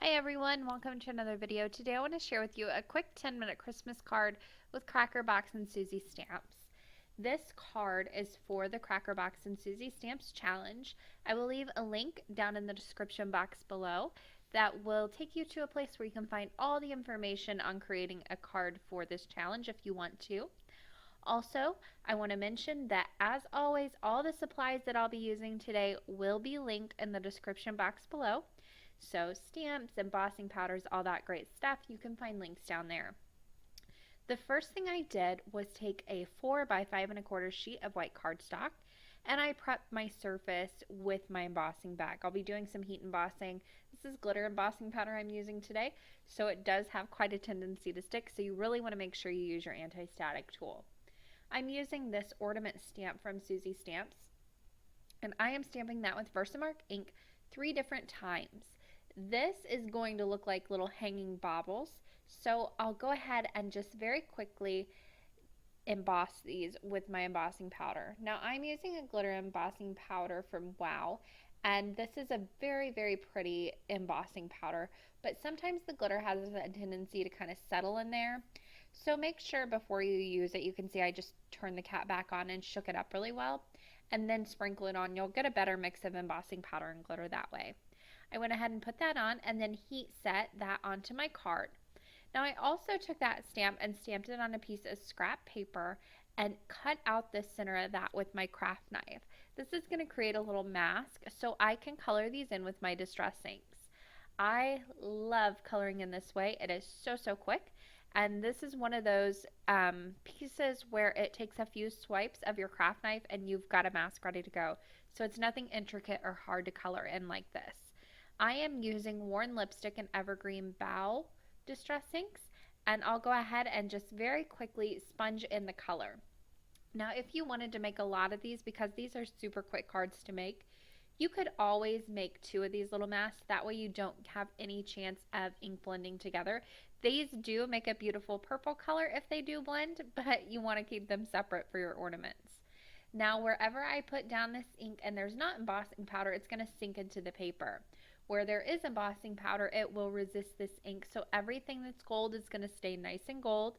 Hi everyone, welcome to another video. Today I want to share with you a quick 10-minute Christmas card with Cracker Box and Susie stamps. This card is for the Cracker Box and Susie Stamps Challenge. I will leave a link down in the description box below that will take you to a place where you can find all the information on creating a card for this challenge if you want to. Also, I want to mention that as always, all the supplies that I'll be using today will be linked in the description box below. So stamps, embossing powders, all that great stuff, you can find links down there. The first thing I did was take a 4 by 5 1/4 sheet of white cardstock and I prepped my surface with my embossing bag. I'll be doing some heat embossing. This is glitter embossing powder I'm using today, so it does have quite a tendency to stick, so you really want to make sure you use your anti-static tool. I'm using this ornament stamp from Susie Stamps, and I am stamping that with Versamark ink 3 different times. This is going to look like little hanging baubles, so I'll go ahead and just very quickly emboss these with my embossing powder. Now I'm using a glitter embossing powder from Wow, and this is a very pretty embossing powder, but sometimes the glitter has a tendency to kind of settle in there. So make sure before you use it, you can see I just turned the cap back on and shook it up really well, and then sprinkle it on. You'll get a better mix of embossing powder and glitter that way. I went ahead and put that on and then heat set that onto my card. Now I also took that stamp and stamped it on a piece of scrap paper and cut out the center of that with my craft knife. This is going to create a little mask so I can color these in with my distress inks. I love coloring in this way. It is so quick, and this is one of those pieces where it takes a few swipes of your craft knife and you've got a mask ready to go. So it's nothing intricate or hard to color in like this. I am using Worn Lipstick and Evergreen Bow distress inks, and I'll go ahead and just very quickly sponge in the color. Now if you wanted to make a lot of these, because these are super quick cards to make, you could always make 2 of these little masks. That way you don't have any chance of ink blending together. These do make a beautiful purple color if they do blend, but you want to keep them separate for your ornaments. Now wherever I put down this ink and there's not embossing powder, it's going to sink into the paper. Where there is embossing powder, it will resist this ink, so everything that's gold is going to stay nice and gold,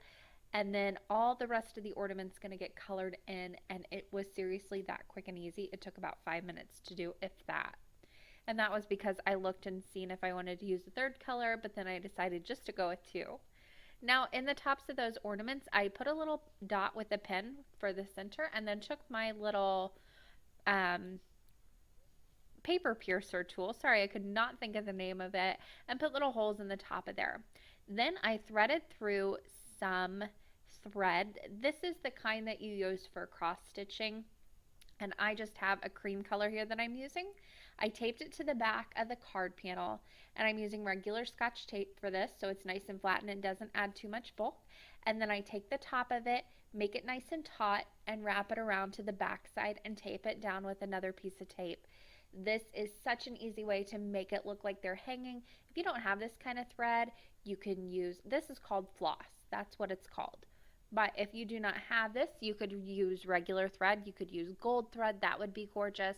and then all the rest of the ornament's going to get colored in, and it was seriously that quick and easy. It took about 5 minutes to do, if that. And that was because I looked and seen if I wanted to use a 3rd color, but then I decided just to go with 2. Now in the tops of those ornaments, I put a little dot with a pen for the center, and then took my little paper piercer tool, sorry I could not think of the name of it, and put little holes in the top of there. Then I threaded through some thread. This is the kind that you use for cross stitching, and I just have a cream color here that I'm using. I taped it to the back of the card panel, and I'm using regular Scotch tape for this so it's nice and flat and it doesn't add too much bulk. And then I take the top of it, make it nice and taut, and wrap it around to the back side and tape it down with another piece of tape. This is such an easy way to make it look like they're hanging. If you don't have this kind of thread, you can use, this is called Floss. That's what it's called. But if you do not have this, you could use regular thread. You could use gold thread. That would be gorgeous.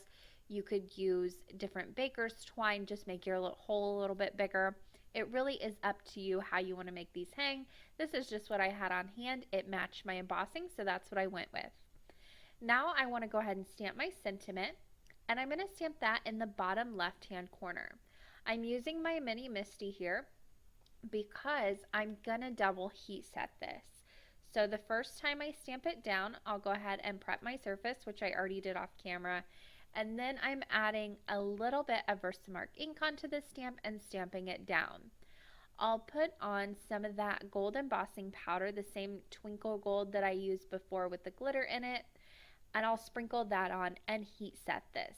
You could use different baker's twine. Just make your hole a little bit bigger. It really is up to you how you want to make these hang. This is just what I had on hand. It matched my embossing, so that's what I went with. Now I want to go ahead and stamp my sentiment. And I'm going to stamp that in the bottom left hand corner. I'm using my mini Misty here because I'm going to double heat set this. So the first time I stamp it down, I'll go ahead and prep my surface, which I already did off camera. And then I'm adding a little bit of Versamark ink onto the stamp and stamping it down. I'll put on some of that gold embossing powder, the same twinkle gold that I used before with the glitter in it, and I'll sprinkle that on and heat set this.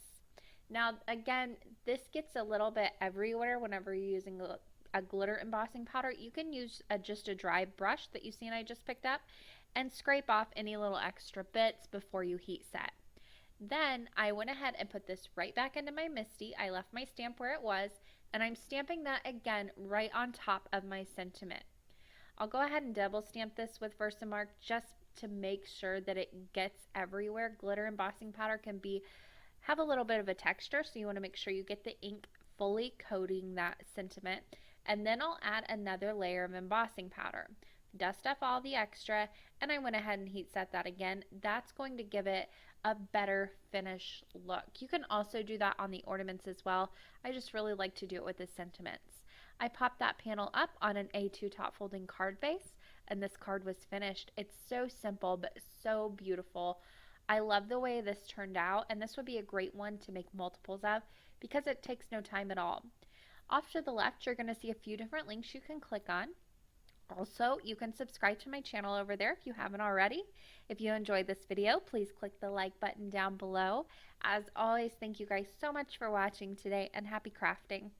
Now again, this gets a little bit everywhere whenever you're using a glitter embossing powder. You can use just a dry brush that you've seen I just picked up and scrape off any little extra bits before you heat set. Then I went ahead and put this right back into my Misty. I left my stamp where it was, and I'm stamping that again right on top of my sentiment. I'll go ahead and double stamp this with Versamark just to make sure that it gets everywhere. Glitter embossing powder can have a little bit of a texture, so you want to make sure you get the ink fully coating that sentiment. And then I'll add another layer of embossing powder. Dust off all the extra, and I went ahead and heat set that again. That's going to give it a better finish look. You can also do that on the ornaments as well. I just really like to do it with the sentiments. I popped that panel up on an A2 top folding card base, and this card was finished. It's so simple but so beautiful. I love the way this turned out, and this would be a great one to make multiples of because it takes no time at all. Off to the left, you're going to see a few different links you can click on. Also, you can subscribe to my channel over there if you haven't already. If you enjoyed this video, please click the like button down below. As always, thank you guys so much for watching today, and happy crafting.